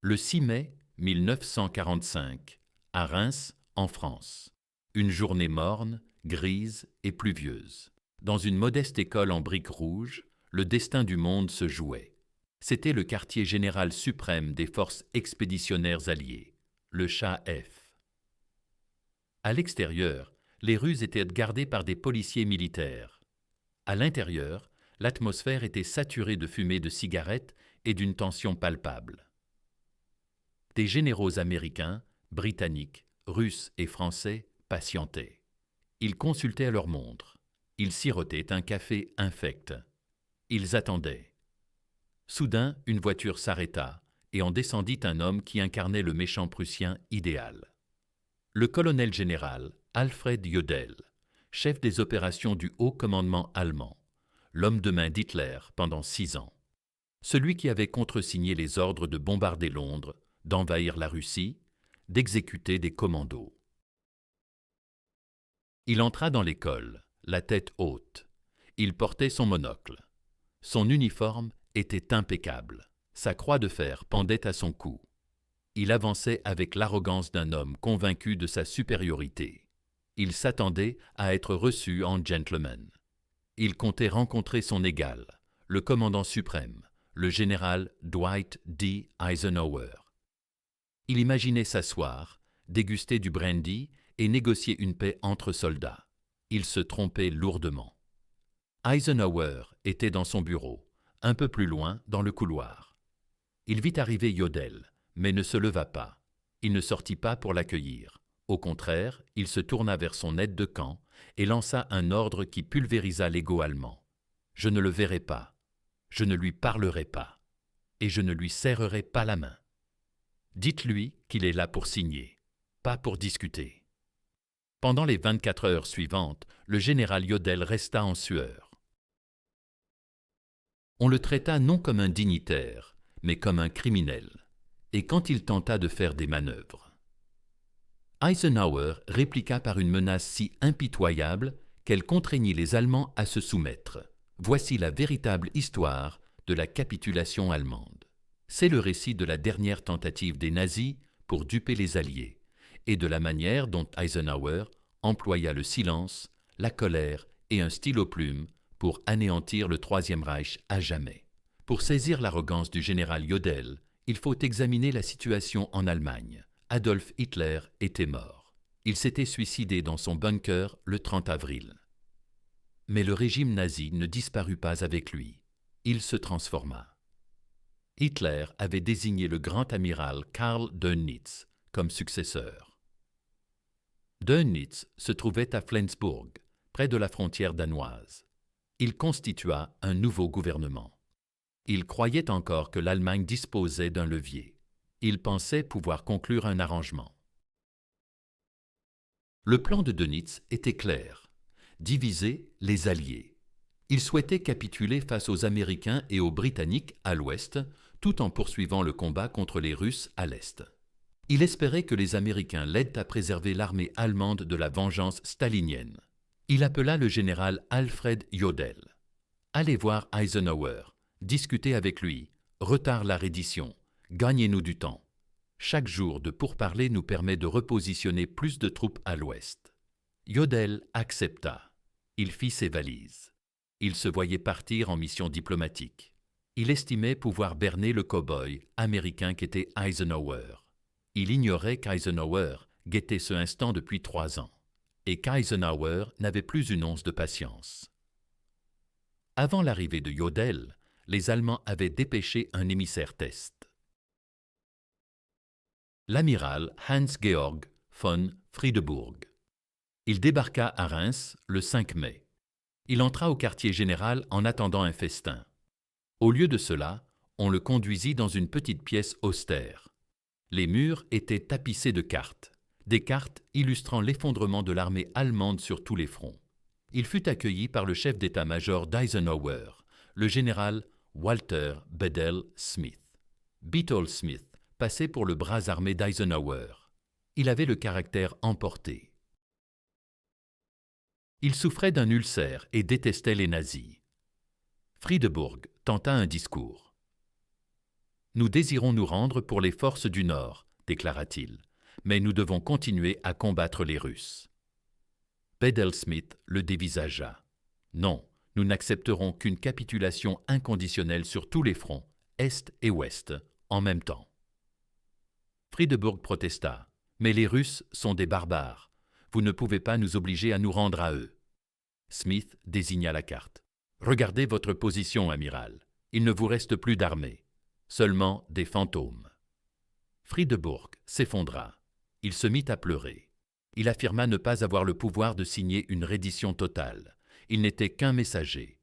Le 6 mai 1945, à Reims, en France. Une journée morne, grise et pluvieuse. Dans une modeste école en briques rouges, le destin du monde se jouait. C'était le quartier général suprême des forces expéditionnaires alliées, le CHF. À l'extérieur, les rues étaient gardées par des policiers militaires. À l'intérieur, l'atmosphère était saturée de fumée de cigarettes et d'une tension palpable. Des généraux américains, britanniques, russes et français patientaient. Ils consultaient leurs montres. Ils sirotaient un café infect. Ils attendaient. Soudain, une voiture s'arrêta et en descendit un homme qui incarnait le méchant prussien idéal. Le colonel général Alfred Jodl, chef des opérations du haut commandement allemand, l'homme de main d'Hitler pendant 6 ans. Celui qui avait contresigné les ordres de bombarder Londres, d'envahir la Russie, d'exécuter des commandos. Il entra dans l'école, la tête haute. Il portait son monocle. Son uniforme était impeccable. Sa croix de fer pendait à son cou. Il avançait avec l'arrogance d'un homme convaincu de sa supériorité. Il s'attendait à être reçu en gentleman. Il comptait rencontrer son égal, le commandant suprême, le général Dwight D. Eisenhower. Il imaginait s'asseoir, déguster du brandy et négocier une paix entre soldats. Il se trompait lourdement. Eisenhower était dans son bureau, un peu plus loin, dans le couloir. Il vit arriver Jodl, mais ne se leva pas. Il ne sortit pas pour l'accueillir. Au contraire, il se tourna vers son aide de camp et lança un ordre qui pulvérisa l'ego allemand. « Je ne le verrai pas, je ne lui parlerai pas, et je ne lui serrerai pas la main. Dites-lui qu'il est là pour signer, pas pour discuter. » Pendant les 24 heures suivantes, le général Jodl resta en sueur. On le traita non comme un dignitaire, mais comme un criminel, et quand il tenta de faire des manœuvres. Eisenhower répliqua par une menace si impitoyable qu'elle contraignit les Allemands à se soumettre. Voici la véritable histoire de la capitulation allemande. C'est le récit de la dernière tentative des nazis pour duper les Alliés et de la manière dont Eisenhower employa le silence, la colère et un stylo plume pour anéantir le Troisième Reich à jamais. Pour saisir l'arrogance du général Jodl, il faut examiner la situation en Allemagne. Adolf Hitler était mort. Il s'était suicidé dans son bunker le 30 avril. Mais le régime nazi ne disparut pas avec lui. Il se transforma. Hitler avait désigné le grand amiral Karl Dönitz comme successeur. Dönitz se trouvait à Flensburg, près de la frontière danoise. Il constitua un nouveau gouvernement. Il croyait encore que l'Allemagne disposait d'un levier. Il pensait pouvoir conclure un arrangement. Le plan de Dönitz était clair. Diviser les Alliés. Il souhaitait capituler face aux Américains et aux Britanniques à l'ouest, tout en poursuivant le combat contre les Russes à l'est. Il espérait que les Américains l'aident à préserver l'armée allemande de la vengeance stalinienne. Il appela le général Alfred Jodl. « Allez voir Eisenhower, discutez avec lui, retard la reddition, gagnez-nous du temps. Chaque jour de pourparlers nous permet de repositionner plus de troupes à l'ouest. » Jodl accepta. Il fit ses valises. Il se voyait partir en mission diplomatique. Il estimait pouvoir berner le cow-boy américain qu'était Eisenhower. Il ignorait qu'Eisenhower guettait ce instant depuis 3 ans et qu'Eisenhower n'avait plus une once de patience. Avant l'arrivée de Jodl, les Allemands avaient dépêché un émissaire test. L'amiral Hans-Georg von Friedeburg. Il débarqua à Reims le 5 mai. Il entra au quartier général en attendant un festin. Au lieu de cela, on le conduisit dans une petite pièce austère. Les murs étaient tapissés de cartes, des cartes illustrant l'effondrement de l'armée allemande sur tous les fronts. Il fut accueilli par le chef d'état-major d'Eisenhower, le général Walter Bedell Smith. Beetle Smith passait pour le bras armé d'Eisenhower. Il avait le caractère emporté. Il souffrait d'un ulcère et détestait les nazis. Friedeburg tenta un discours. « Nous désirons nous rendre pour les forces du Nord, déclara-t-il, mais nous devons continuer à combattre les Russes. Bedell Smith le dévisagea. Non, nous n'accepterons qu'une capitulation inconditionnelle sur tous les fronts, Est et Ouest, en même temps. Friedeburg protesta. Mais les Russes sont des barbares. Vous ne pouvez pas nous obliger à nous rendre à eux. Smith désigna la carte. Regardez votre position, amiral. Il ne vous reste plus d'armée, seulement des fantômes. Friedeburg s'effondra. Il se mit à pleurer. Il affirma ne pas avoir le pouvoir de signer une reddition totale. Il n'était qu'un messager.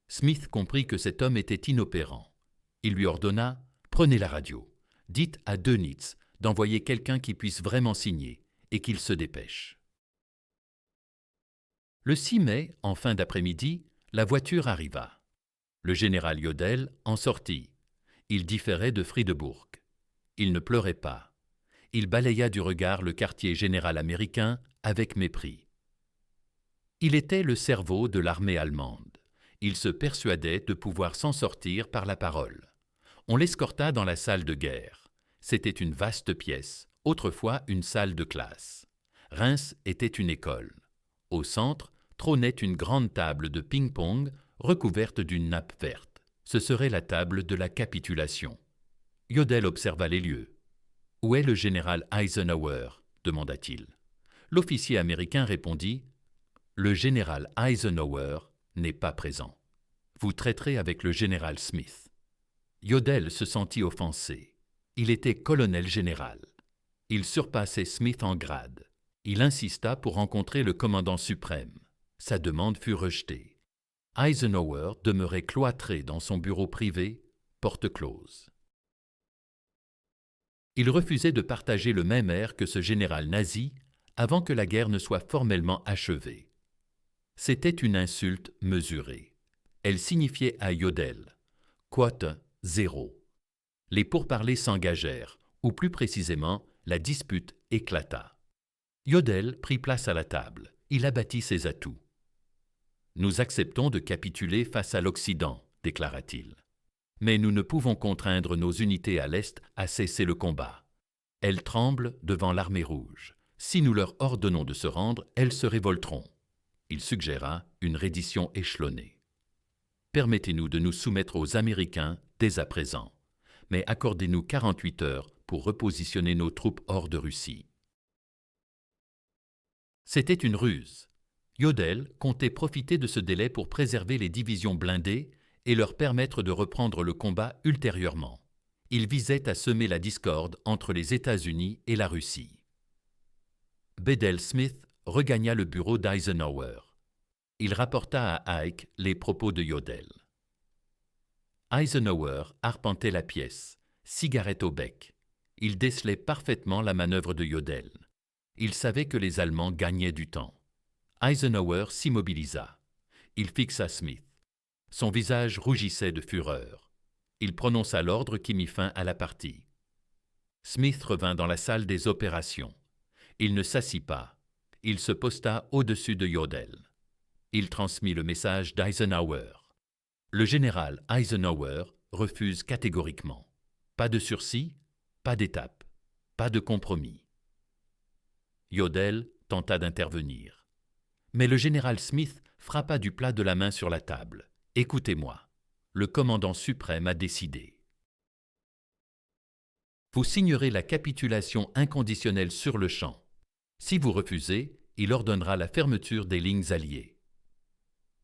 Smith comprit que cet homme était inopérant. Il lui ordonna « Prenez la radio. Dites à Dönitz d'envoyer quelqu'un qui puisse vraiment signer et qu'il se dépêche. » Le 6 mai, en fin d'après-midi, la voiture arriva. Le général Jodl en sortit. Il différait de Friedeburg. Il ne pleurait pas. Il balaya du regard le quartier général américain avec mépris. Il était le cerveau de l'armée allemande. Il se persuadait de pouvoir s'en sortir par la parole. On l'escorta dans la salle de guerre. C'était une vaste pièce, autrefois une salle de classe. Reims était une école. Au centre trônait une grande table de ping-pong recouverte d'une nappe verte. Ce serait la table de la capitulation. Jodl observa les lieux. « Où est le général Eisenhower ?» demanda-t-il. L'officier américain répondit « Le général Eisenhower n'est pas présent. Vous traiterez avec le général Smith. » Jodl se sentit offensé. Il était colonel général. Il surpassait Smith en grade. Il insista pour rencontrer le commandant suprême. Sa demande fut rejetée. Eisenhower demeurait cloîtré dans son bureau privé, porte close. Il refusait de partager le même air que ce général nazi avant que la guerre ne soit formellement achevée. C'était une insulte mesurée. Elle signifiait à Jodl « quote 0 ». Les pourparlers s'engagèrent, ou plus précisément, la dispute éclata. Jodl prit place à la table. Il abattit ses atouts. « Nous acceptons de capituler face à l'Occident, déclara-t-il. Mais nous ne pouvons contraindre nos unités à l'Est à cesser le combat. Elles tremblent devant l'armée rouge. Si nous leur ordonnons de se rendre, elles se révolteront. » Il suggéra une reddition échelonnée. « Permettez-nous de nous soumettre aux Américains dès à présent, mais accordez-nous 48 heures pour repositionner nos troupes hors de Russie. » C'était une ruse. Jodl comptait profiter de ce délai pour préserver les divisions blindées et leur permettre de reprendre le combat ultérieurement. Il visait à semer la discorde entre les États-Unis et la Russie. Bedell Smith regagna le bureau d'Eisenhower. Il rapporta à Ike les propos de Jodl. Eisenhower arpentait la pièce, cigarette au bec. Il décelait parfaitement la manœuvre de Jodl. Il savait que les Allemands gagnaient du temps. Eisenhower s'immobilisa. Il fixa Smith. Son visage rougissait de fureur. Il prononça l'ordre qui mit fin à la partie. Smith revint dans la salle des opérations. Il ne s'assit pas. Il se posta au-dessus de Jodl. Il transmit le message d'Eisenhower. Le général Eisenhower refuse catégoriquement. Pas de sursis, pas d'étape, pas de compromis. Jodl tenta d'intervenir. Mais le général Smith frappa du plat de la main sur la table. « Écoutez-moi, le commandant suprême a décidé. Vous signerez la capitulation inconditionnelle sur le champ. Si vous refusez, il ordonnera la fermeture des lignes alliées. »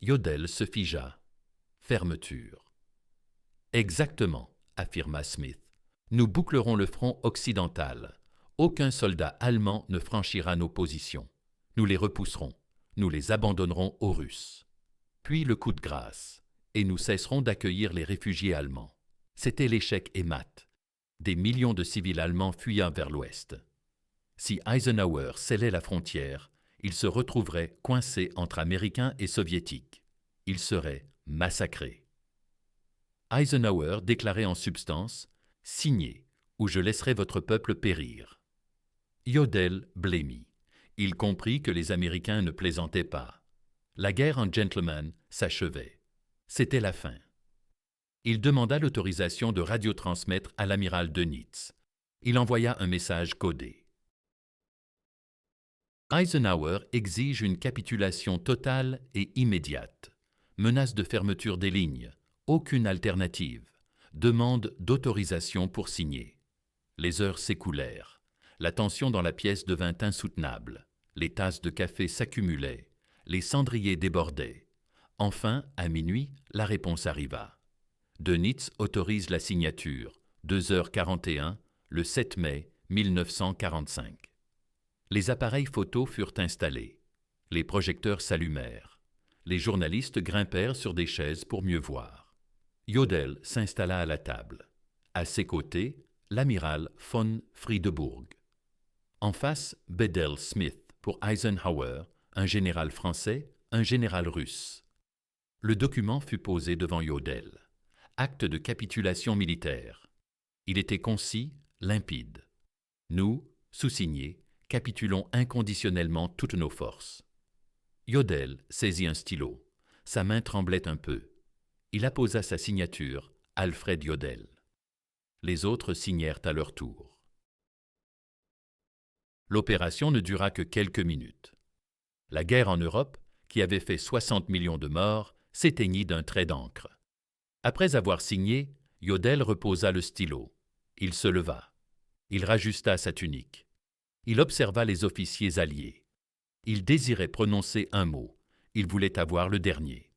Jodl se figea. Fermeture. « Exactement, » affirma Smith. « Nous bouclerons le front occidental. Aucun soldat allemand ne franchira nos positions. Nous les repousserons. Nous les abandonnerons aux Russes. Puis le coup de grâce, et nous cesserons d'accueillir les réfugiés allemands. » C'était l'échec et mat. Des millions de civils allemands fuyaient vers l'ouest. Si Eisenhower scellait la frontière, il se retrouverait coincé entre Américains et Soviétiques. Il serait massacré. Eisenhower déclarait en substance « Signez, ou je laisserai votre peuple périr. » Jodl blêmit. Il comprit que les Américains ne plaisantaient pas. La guerre en gentleman s'achevait. C'était la fin. Il demanda l'autorisation de radiotransmettre à l'amiral Dönitz. Il envoya un message codé. Eisenhower exige une capitulation totale et immédiate. Menace de fermeture des lignes. Aucune alternative. Demande d'autorisation pour signer. Les heures s'écoulèrent. La tension dans la pièce devint insoutenable. Les tasses de café s'accumulaient. Les cendriers débordaient. Enfin, à minuit, la réponse arriva. Dönitz autorise la signature, 2h41, le 7 mai 1945. Les appareils photo furent installés. Les projecteurs s'allumèrent. Les journalistes grimpèrent sur des chaises pour mieux voir. Jodl s'installa à la table. À ses côtés, l'amiral von Friedeburg. En face, Bedell Smith pour Eisenhower, un général français, un général russe. Le document fut posé devant Jodl. Acte de capitulation militaire. Il était concis, limpide. Nous, sous-signés, capitulons inconditionnellement toutes nos forces. Jodl saisit un stylo. Sa main tremblait un peu. Il apposa sa signature, Alfred Jodl. Les autres signèrent à leur tour. L'opération ne dura que quelques minutes. La guerre en Europe, qui avait fait 60 millions de morts, s'éteignit d'un trait d'encre. Après avoir signé, Jodl reposa le stylo. Il se leva. Il rajusta sa tunique. Il observa les officiers alliés. Il désirait prononcer un mot. Il voulait avoir le dernier.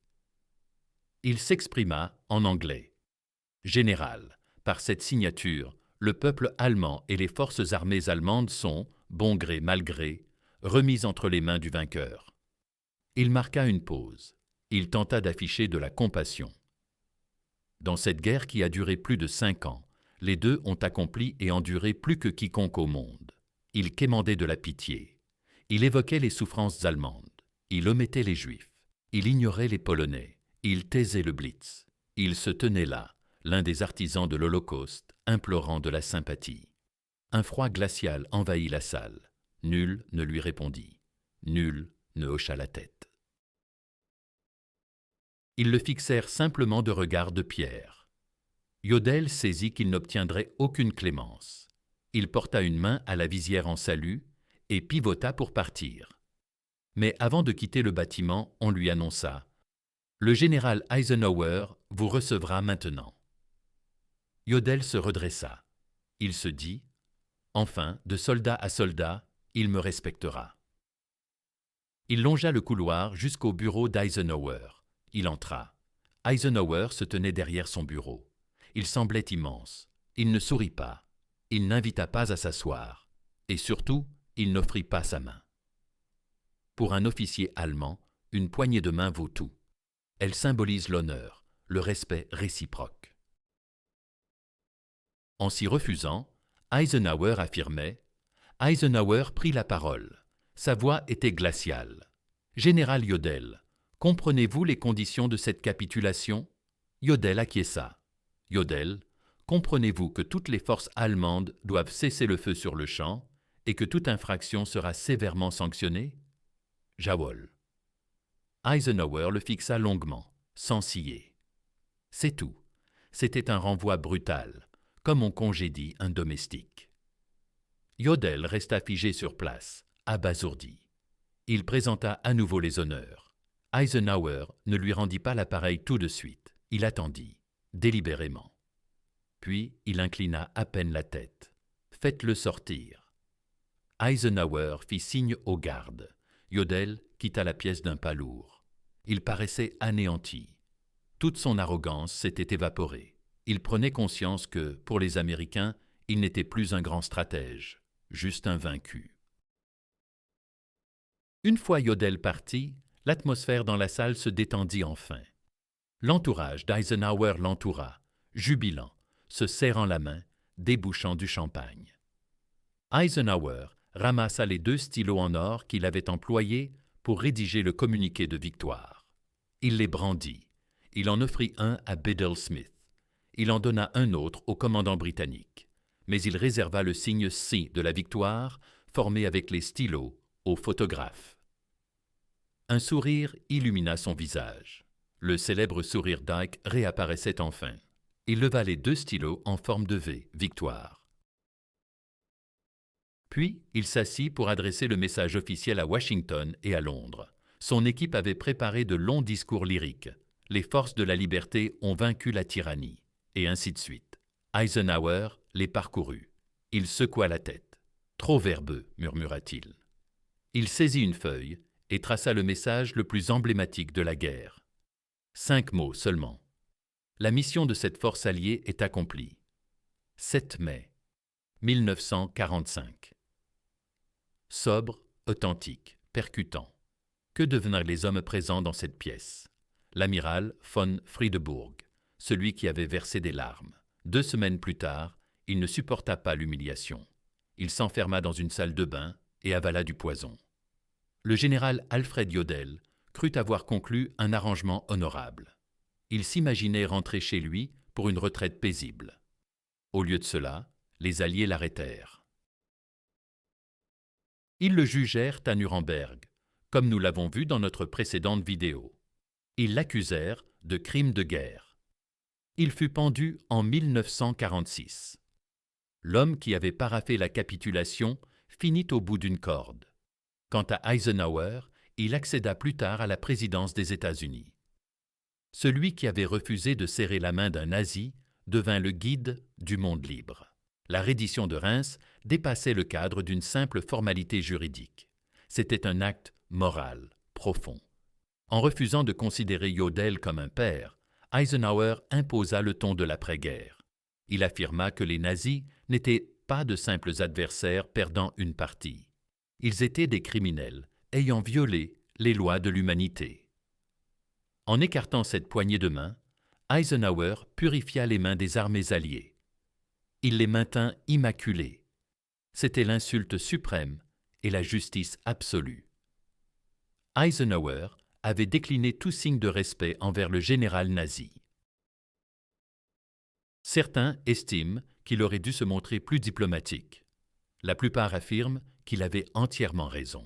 Il s'exprima en anglais. « Général, par cette signature, le peuple allemand et les forces armées allemandes sont, bon gré mal gré, remis entre les mains du vainqueur. » Il marqua une pause. Il tenta d'afficher de la compassion. Dans cette guerre qui a duré plus de 5 ans, les deux ont accompli et enduré plus que quiconque au monde. Il quémandait de la pitié. Il évoquait les souffrances allemandes. Il omettait les Juifs. Il ignorait les Polonais. Il taisait le Blitz. Il se tenait là, l'un des artisans de l'Holocauste, implorant de la sympathie. Un froid glacial envahit la salle. Nul ne lui répondit. Nul ne hocha la tête. Ils le fixèrent simplement de regards de pierre. Jodl saisit qu'il n'obtiendrait aucune clémence. Il porta une main à la visière en salut et pivota pour partir. Mais avant de quitter le bâtiment, on lui annonça « Le général Eisenhower vous recevra maintenant. » Jodl se redressa. Il se dit « Enfin, de soldat à soldat, il me respectera. » Il longea le couloir jusqu'au bureau d'Eisenhower. Il entra. Eisenhower se tenait derrière son bureau. Il semblait immense. Il ne sourit pas. Il n'invita pas à s'asseoir. Et surtout, il n'offrit pas sa main. Pour un officier allemand, une poignée de main vaut tout. Elle symbolise l'honneur, le respect réciproque. En s'y refusant, Eisenhower affirmait. Eisenhower prit la parole. Sa voix était glaciale. « Général Jodl, comprenez-vous les conditions de cette capitulation ?» Jodl acquiesça. « Jodl, comprenez-vous que toutes les forces allemandes doivent cesser le feu sur le champ et que toute infraction sera sévèrement sanctionnée ?» Jawohl. Eisenhower le fixa longuement, sans ciller. C'est tout. C'était un renvoi brutal, comme on congédie un domestique. Jodl resta figé sur place, abasourdi. Il présenta à nouveau les honneurs. Eisenhower ne lui rendit pas l'appareil tout de suite. Il attendit, délibérément. Puis il inclina à peine la tête. « Faites-le sortir. » Eisenhower fit signe aux gardes. Jodl quitta la pièce d'un pas lourd. Il paraissait anéanti. Toute son arrogance s'était évaporée. Il prenait conscience que, pour les Américains, il n'était plus un grand stratège, juste un vaincu. Une fois Jodl parti, l'atmosphère dans la salle se détendit enfin. L'entourage d'Eisenhower l'entoura, jubilant, se serrant la main, débouchant du champagne. Eisenhower ramassa les 2 stylos en or qu'il avait employés pour rédiger le communiqué de victoire. Il les brandit. Il en offrit un à Bedell Smith. Il en donna un autre au commandant britannique. Mais il réserva le signe C de la victoire, formé avec les stylos, au photographe. Un sourire illumina son visage. Le célèbre sourire d'Ike réapparaissait enfin. Il leva les 2 stylos en forme de V, victoire. Puis, il s'assit pour adresser le message officiel à Washington et à Londres. Son équipe avait préparé de longs discours lyriques. Les forces de la liberté ont vaincu la tyrannie. Et ainsi de suite. Eisenhower les parcourut. Il secoua la tête. Trop verbeux, murmura-t-il. Il saisit une feuille et traça le message le plus emblématique de la guerre. 5 mots seulement. La mission de cette force alliée est accomplie. 7 mai 1945. Sobre, authentique, percutant. Que devinrent les hommes présents dans cette pièce? L'amiral von Friedeburg, celui qui avait versé des larmes. 2 semaines plus tard, il ne supporta pas l'humiliation. Il s'enferma dans une salle de bain et avala du poison. Le général Alfred Jodl crut avoir conclu un arrangement honorable. Il s'imaginait rentrer chez lui pour une retraite paisible. Au lieu de cela, les Alliés l'arrêtèrent. Ils le jugèrent à Nuremberg, comme nous l'avons vu dans notre précédente vidéo. Ils l'accusèrent de crimes de guerre. Il fut pendu en 1946. L'homme qui avait paraphé la capitulation finit au bout d'une corde. Quant à Eisenhower, il accéda plus tard à la présidence des États-Unis. Celui qui avait refusé de serrer la main d'un nazi devint le guide du monde libre. La reddition de Reims dépassait le cadre d'une simple formalité juridique. C'était un acte moral, profond. En refusant de considérer Jodl comme un père, Eisenhower imposa le ton de l'après-guerre. Il affirma que les nazis n'étaient pas de simples adversaires perdant une partie. Ils étaient des criminels ayant violé les lois de l'humanité. En écartant cette poignée de main, Eisenhower purifia les mains des armées alliées. Il les maintint immaculées. C'était l'insulte suprême et la justice absolue. Eisenhower avait décliné tout signe de respect envers le général nazi. Certains estiment qu'il aurait dû se montrer plus diplomatique. La plupart affirment qu'il avait entièrement raison.